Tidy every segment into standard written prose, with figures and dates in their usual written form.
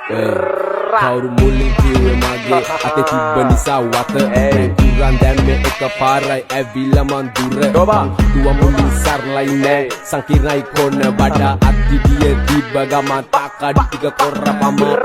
කවුරු මුලින් කිව්වේ මගේ අතේ තිබ්බ නිසා වත කුරන් දැම්මේ එකපාරයි ඇවිල්ලා මන් දුර දුව මුලින් සරලයි නෑ සංකීර්ණයි කොන්න බඩ අත්තිබිය තිබ්බ ගමන් තාකඩ ටික කොර පමර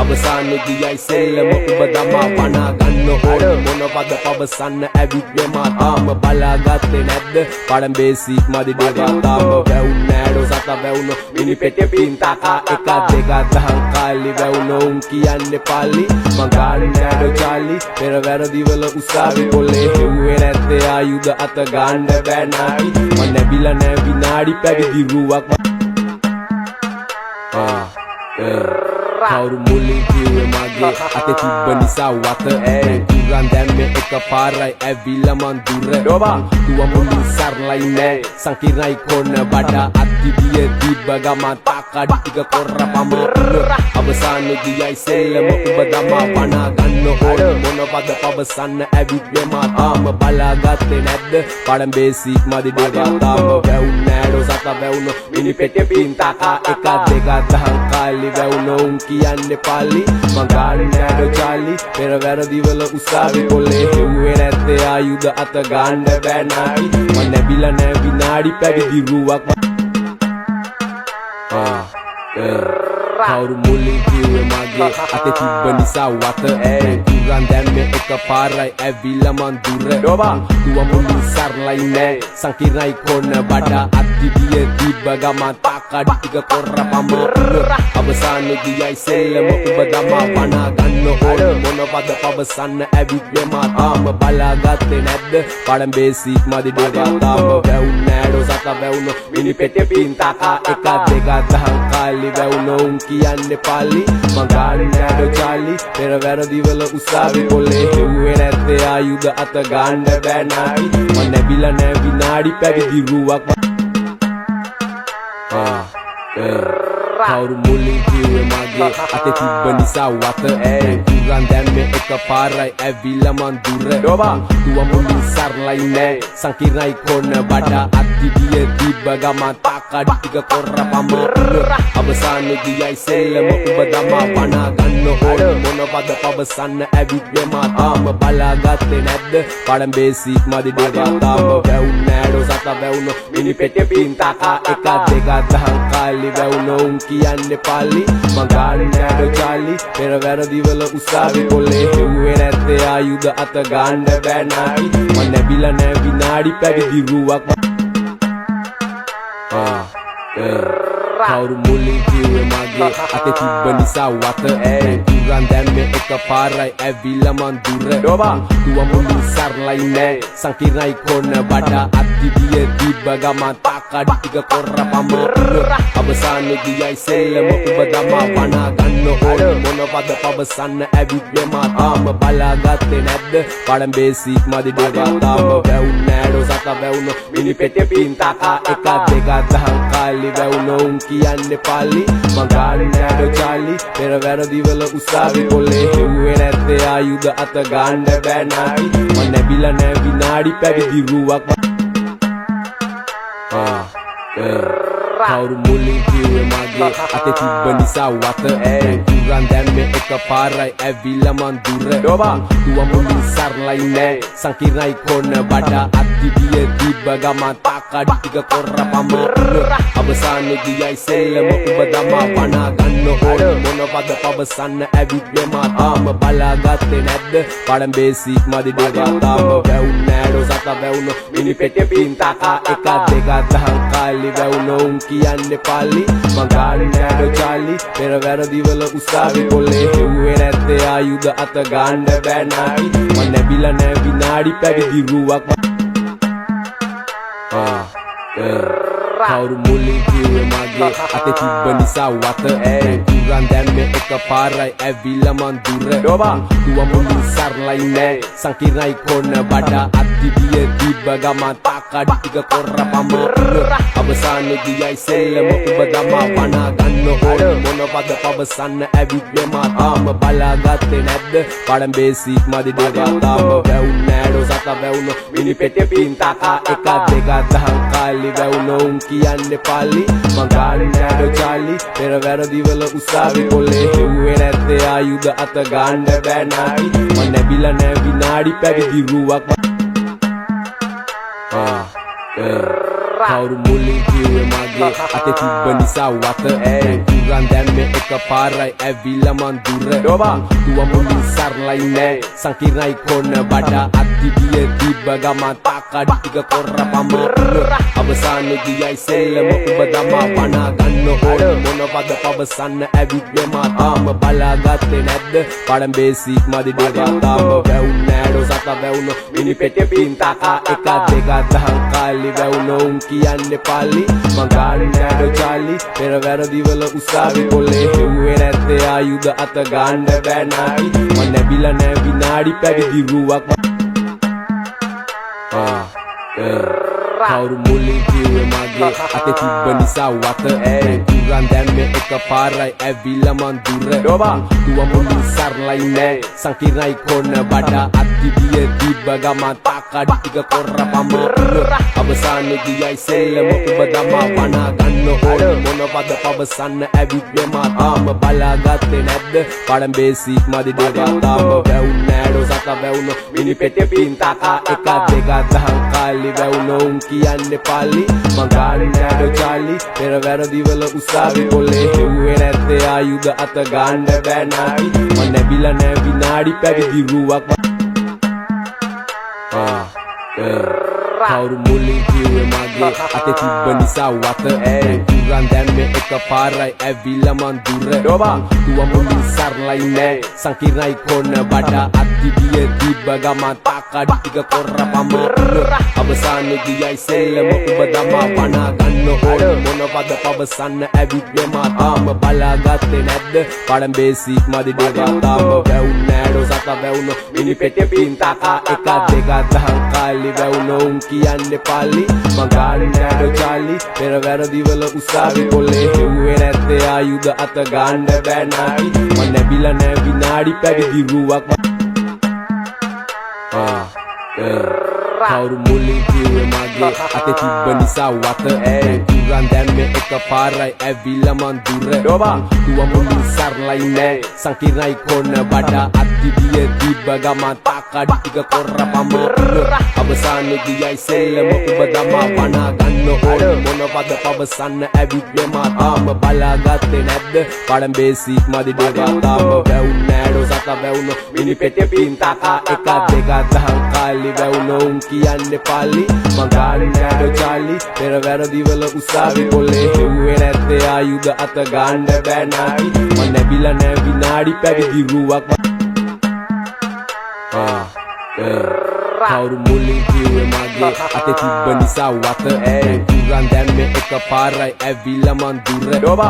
අවසානයේදී යයි සෙල්ලම ඔබ දමා වනා ගන්න ඕන මොනවද පවසන්න ඇවිත් මෙමා තාම බලාගත්තේ නැද්ද පඩම් බේසික් මදි දෙගතාම වැවුන් නෑඩෝ සත වැවුන මිනි පෙට්ටේ පින්තාකා එක දෙක දහම් කාලි වැවුනොන් කියන්නේ පාලි මං ගානේ නෑඩෝ චාලි පෙර වැරදිවල උසාවි පොලේ හෙව්වේ නැත්තේ ආයුධ අත ගන්න බෑ නාටි මං නැබිලා නෑ විනාඩි පැවිදි රුවක් කවුරු මුලින් කිව්වේ මගේ අතේ තිබ්බ නිසා වත කුරන් දැම්මේ එකපාරයි ඇවිල්ලා මන් දුර දුව මුලින් සරලයි නෑ සංකීර්ණයි කොන්න බඩ අත්තිබිය තිබ්බ ගමන් තාකඩ ටික කොර පමර අවසානයේදී යයි සෙල්ලම ඔබ දමා වනා ගන්න ඕන මොනවද පවසන්න ඇවිත් මෙමා තාම බලාගත්තේ නැද්ද පඩම් බේසික් මදි දෙගතාම වැවුන් නෑඩෝ සත වැවුන මිනි පෙට්ටේ පින්තාකා එක දෙක දහම් කාලි වැවුනොන් කියන්නේ පාලි මං ගානේ නෑඩෝ චාලි පෙර වැරදිවල උසාවි පොලේ හෙව්වේ නැත්තේ ආයුධ අත ගන්න බෑ නාටි මං නැබිලා නෑ විනාඩි පැවිදි රුවක් කවුරු මුලින් කිව්වේ මගේ අතේ තිබ්බ නිසා වත කුරන් දැම්මේ එකපාරයි ඇවිල්ලා මන් දුර දුව මුලින් සරලයි නෑ සංකීර්ණයි කොන්න බඩ අත්තිබිය තිබ්බ ගමන් තාකඩ ටික කොර පමර අවසානයේදී යයි සෙල්ලම ඔබ දමා වනා ගන්න ඕන මොනවද පවසන්න ඇවිත් මෙමා තාම බලාගත්තේ නැද්ද පඩම් බේසික් මදි දෙගතාම වැවුන් නෑඩෝ සත වැවුන මිනි පෙට්ටේ පින්තාකා එක දෙක දහම් කාලි වැවුනොන් කියන්නේ පාලි මං ගානේ නෑඩෝ චාලි පෙර වැරදිවල උසාවි පොලේ හෙව්වේ නැත්තේ ආයුධ අත ගන්න බෑ නාටි මං නැබිලා නෑ විනාඩි පැවිදි රුවක් කවුරු මුලින් කිව්වේ මගේ අතේ තිබ්බ නිසා වත කුරන් දැම්මේ එකපාරයි ඇවිල්ලා මන් දුර දුව මුලින් සරලයි නෑ සංකීර්ණයි කොන්න බඩ අත්තිබිය තිබ්බ ගමන් තාකඩ ටික කොර පමර අවසානයේදී යයි සෙල්ලම ඔබ දමා වනා ගන්න ඕන මොනවද පවසන්න ඇවිත් මෙමා තාම බලාගත්තේ නැද්ද පඩම් බේසික් මදි දෙගතාම වැවුන් නෑඩෝ සත වැවුන මිනි පෙට්ටේ පින්තාකා එක දෙක දහම් කාලි වැවුනොන් කියන්නේ පාලි මං ගානේ නෑඩෝ චාලි පෙර වැරදිවල උසාවි පොලේ හෙව්වේ නැත්තේ ආයුධ අත ගන්න බෑ නාටි මං නැබිලා නෑ විනාඩි පැවිදි රුවක් කවුරු මුලින් කිව්වේ මගේ අතේ තිබ්බ නිසා වත කුරන් දැම්මේ එකපාරයි ඇවිල්ලා මන් දුර දුව මුලින් සරලයි නෑ සංකීර්ණයි කොන්න බඩ අත්තිබිය තිබ්බ ගමන් තාකඩ ටික කොර පමර අවසානයේදී යයි සෙල්ලම ඔබ දමා වනා ගන්න ඕන මොනවද පවසන්න ඇවිත් මෙමා තාම බලාගත්තේ නැද්ද පඩම් බේසික් මදි දෙගතාම වැවුන් නෑඩෝ සත වැවුන මිනි පෙට්ටේ පින්තාකා එක දෙක දහම් කාලි වැවුනොන් කියන්නේ පාලි මං ගානේ නෑඩෝ චාලි පෙර වැරදිවල උසාවි පොලේ හෙව්වේ නැත්තේ ආයුධ අත ගන්න බෑ නාටි මං නැබිලා නෑ විනාඩි පැවිදි රුවක් කවුරු මුලින් කිව්වේ මගේ අතේ තිබ්බ නිසා වත කුරන් දැම්මේ එකපාරයි ඇවිල්ලා මන් දුර දුව මුලින් සරලයි නෑ සංකීර්ණයි කොන්න බඩ අත්තිබිය තිබ්බ ගමන් තාකඩ ටික කොර පමර අවසානයේදී යයි සෙල්ලම ඔබ දමා වනා ගන්න ඕන මොනවද පවසන්න ඇවිත් මෙමා තාම බලාගත්තේ නැද්ද පඩම් බේසික් මදි දෙගතාම වැවුන් නෑඩෝ සත වැවුන මිනි පෙට්ටේ පින්තාකා එක දෙක දහම් කාලි වැවුනොන් කියන්නේ පාලි මං ගානේ නෑඩෝ චාලි පෙර වැරදිවල උසාවි පොලේ හෙව්වේ නැත්තේ ආයුධ අත ගන්න බෑ නාටි මං නැබිලා නෑ විනාඩි පැවිදි රුවක් කවුරු මුලින් කිව්වේ මගේ අතේ තිබ්බ නිසා වත කුරන් දැම්මේ එකපාරයි ඇවිල්ලා මන් දුර දුව මුලින් සරලයි නෑ සංකීර්ණයි කොන්න බඩ අත්තිබිය තිබ්බ ගමන් තාකඩ ටික කොර පමර අවසානයේදී යයි සෙල්ලම ඔබ දමා වනා ගන්න ඕන මොනවද පවසන්න ඇවිත් මෙමා තාම බලාගත්තේ නැද්ද පඩම් බේසික් මදි දෙගතාම වැවුන් නෑඩෝ සත වැවුන මිනි පෙට්ටේ පින්තාකා එක දෙක දහම් කාලි වැවුනොන් කියන්න පාලි මං ගාන්නේ නෑඩෝ චාලි පෙර වැරදිවල උසාවි පොලේ හෙව්වේ නැත්තේ ආයුධ අත ගන්න බෑ නාඩි මං නැබිලා නෑ විනාඩි පැවිදි රුවක් කවුරු මුලින් කිව්වේ මගේ අතේ තිබ්බ නිසා වත කුරන් දැම්මේ එක පාරයි ඇවිල්ලා මං දුර දුව මුලින් සරලයි නෑ සංකීර්ණයි කොන්න බඩ අත්තිබිය තිබ්බ ගමන් තාකඩ ටික කොර පමර අවසානයේදී යයි සෙල්ලම ඔබ දමා වනා ගන්න ඕන මොනවද පවසන්න ඇවිත් මා තාම බලාගත්තේ නැද්ද පඩම් බේසික් මදි දෙගතාම වැවුන් නෑඩෝ සත වැවුන මිනි පෙට්ටිය පින්තාකා එක දෙක දහම් කාලි වැවුනොන් කියන්න පාලි මං ගාන්නේ නෑඩෝ චාලි පෙර වැරදිවල උසාවි පොලේ හෙව්වේ නැත්තේ ආයුධ අත ගන්න බෑ නාඩි මං නැබිලා නෑ විනාඩි පැවිදි රුවක් කවුරු මුලින් කිව්වේ මගේ අතේ තිබ්බ නිසා වත කුරන් දැම්මේ එක පාරයි ඇවිල්ලා මං දුර දුව මුලින් සරලයි නෑ සංකීර්ණයි කොන්න බඩ අත්තිබිය තිබ්බ ගමන් තාකඩ ටික කොර පමර අවසානයේදී යයි සෙල්ලම ඔබ දමා වනා ගන්න ඕන මොනවද පවසන්න ඇවිත් මා තාම බලාගත්තේ නැද්ද පඩම් බේසික් මදි දෙගතාම වැවුන් නෑඩෝ සත වැවුන මිනි පෙට්ටිය පින්තාකා එක දෙක දහම් කාලි වැවුනොන් කියන්න පාලි මං ගාන්නේ නෑඩෝ චාලි පෙර වැරදිවල උසාවි පොලේ හෙව්වේ නැත්තේ ආයුධ අත ගන්න බෑ නාඩි මං නැබිලා නෑ විනාඩි පැවිදි රුවක් කවුරු මුලින් කිව්වේ මගේ අතේ තිබ්බ නිසා වත කුරන් දැම්මේ එක පාරයි ඇවිල්ලා මං දුර දුව මුලින් සරලයි නෑ සංකීර්ණයි කොන්න බඩ අත්තිබිය තිබ්බ ගමන් තාකඩ ටික කොර පමර අවසානයේදී යයි සෙල්ලම ඔබ දමා වනා ගන්න ඕන මොනවද පවසන්න ඇවිත් මා තාම බලාගත්තේ නැද්ද පඩම් බේසික් මදි දෙගතාම වැවුන් නෑඩෝ සත වැවුන මිනි පෙට්ටිය පින්තාකා එක දෙක දහම් කාලි වැවුනොන් කියන්න පාලි මං ගාන්නේ නෑඩෝ චාලි පෙර වැරදිවල උසාවි පොලේ හෙව්වේ නැත්තේ ආයුධ අත ගන්න බෑ නාඩි මං නැබිලා නෑ විනාඩි පැවිදි රුවක් කවුරු මුලින් කිව්වේ මගේ අතේ තිබ්බ නිසා වත කුරන් දැම්මේ එක පාරයි ඇවිල්ලා මං දුර දුව මුලින් සරලයි නෑ සංකීර්ණයි කොන්න බඩ අත්තිබිය තිබ්බ ගමන් තාකඩ ටික කොර පමර අවසානයේදී යයි සෙල්ලම ඔබ දමා වනා ගන්න ඕන මොනවද පවසන්න ඇවිත් මා තාම බලාගත්තේ නැද්ද පඩම් බේසික් මදි දෙගතාම වැවුන් නෑඩෝ සත වැවුන මිනි පෙට්ටිය පින්තාකා එක දෙක දහම් කාලි වැවුනොන් කියන්න පාලි මං ගාන්නේ නෑඩෝ චාලි පෙර වැරදිවල උසාවි පොලේ හෙව්වේ නැත්තේ ආයුධ අත ගන්න බෑ නාඩි මං නැබිලා නෑ විනාඩි පැවිදි රුවක් කවුරු මුලින් කිව්වේ මගේ අතේ තිබ්බ නිසා වත කුරන් දැම්මේ එක පාරයි ඇවිල්ලා මං දුර දුව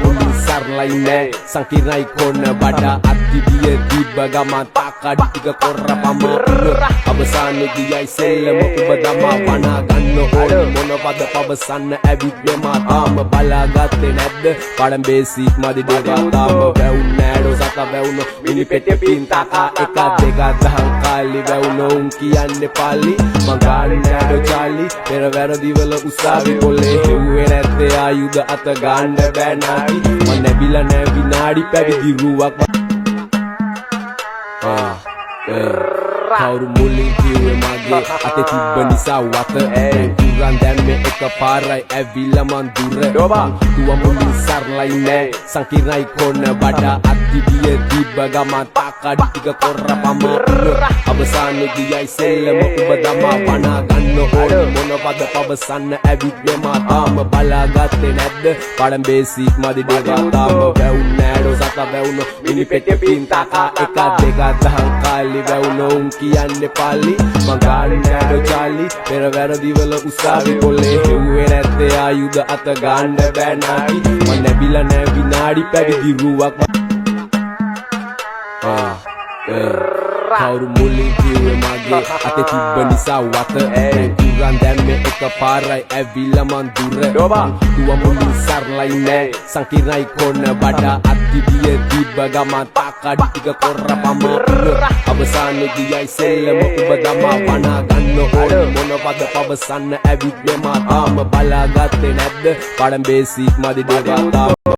මුලින් සරලයි නෑ සංකීර්ණයි කොන්න බඩ අත්තිබිය තිබ්බ ගමන් තාකඩ ටික කොර පමර අවසානයේදී යයි සෙල්ලම ඔබ දමා වනා ගන්න ඕන මොනවද පවසන්න ඇවිත් මා තාම බලාගත්තේ නැද්ද පඩම් බේසික් මදි දෙගතාම වැවුන් නෑඩෝ සත වැවුන මිනි පෙට්ටිය පින්තාකා එක දෙක දහම් කාලි වැවුනොන් කියන්න පාලි මං ගාන්නේ නෑඩෝ චාලි පෙර වැරදිවල උසාවි පොලේ හෙව්වේ නැත්තේ ආයුධ අත ගන්න බෑ නාඩි මං නැබිලා නෑ විනාඩි පැවිදි රුවක් කවුරු මුලින් කිව්වේ මගේ අතේ තිබ්බ නිසා වත කුරන් දැම්මේ එක පාරයි ඇවිල්ලා මං දුර දුව මුලින් සරලයි නෑ සංකීර්ණයි කොන්න බඩ අත්තිබිය තිබ්බ ගමන් තාකඩ ටික කොර පමර අවසානයේදී යයි සෙල්ලම ඔබ දමා වනා ගන්න ඕන මොනවද පවසන්න ඇවිත් මා තාම බලාගත්තේ නැද්ද පඩම් බේසික් මදි දෙගතාම වැවුන් නෑඩෝ සත වැවුන මිනි පෙට්ටිය පින්තාකා එක දෙක දහම් කාලි වැවුනොන් කියන්න පාලි මං ගාන්නේ නෑඩෝ චාලි පෙර වැරදිවල උසාවි පොලේ හෙව්වේ නැත්තේ ආයුධ අත ගන්න බෑ නාඩි මං නැබිලා නෑ විනාඩි පැවිදි රුවක් කවුරු මුලින් කිව්වේ මගේ අතේ තිබ්බ නිසා වත දැන් කුරන් දැම්මේ එක පාරයි ඇවිල්ලා මන් දුර දුව මුලින් සරලයි නෑ සංකීර්ණයි කොන්න බඩ අත්තිවිය තිබ්බ ගමන් තාකඩ ටික කොරපම අවසානේ ගියයි සෙල්ලම ඔබ දමා වනා ගන්න ඕන මොනවද පවසන්න ඇවිත් මෙමා තාම බලාගත්තේ නැද්ද පඩම් බේසික් මදි දෙවා